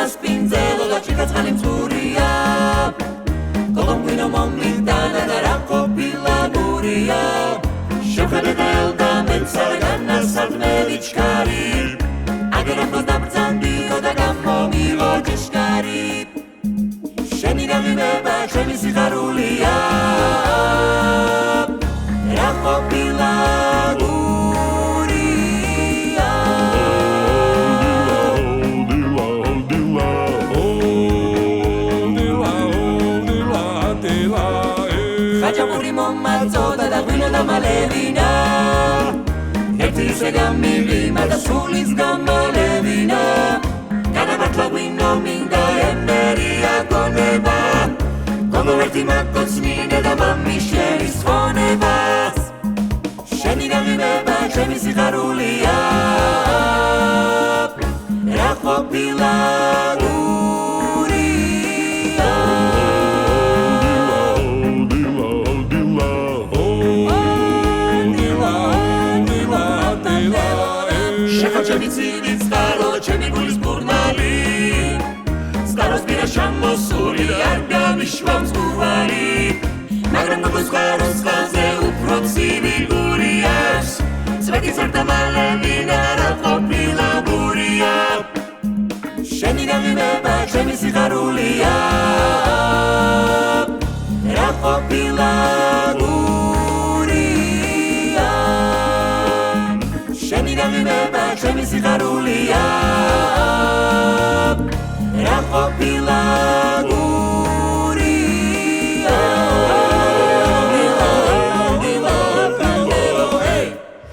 სპინძელო და ჭიქაცხალი მძღურია გოგონგვინო მომლიდანა და რა ყოფილა გურია შევხედე და ელდა მეცალგანა სადმელი ჩქარი აგერაფოს დაბრძანდიკო და გამომიღო ჭიშკარი შენი გაღიმება ჩემი სიხარულია რა ყოფილა ხაჭაპური მომაწოდა და ღვინო დამალევინა ერთი ისე გამიღიმა და სულის გამალევინა გადაბართლა ღვინო მინდა ემერია გონება გოგო ერთი მაკოცნინე და მამის შერის ხონებას შენი გაღიმება ჩემი სიხარულია რა ყოფილა ჩემი ცივი წყარო ჩემი გულის ბურნალი წყაროს პირა შემოსული არ გამიშვა მძღვარი მაგრამ გოგოს წყაროს ხაზზე უფრო ცივი გური აქვს წვეთი წარდა მალევინა რა ყოფილა გურია შენი გაღიმება ჩემი სიხარულია რა ყოფილა შენი გაღიმება ჩემი სიხარულია რა ყოფილა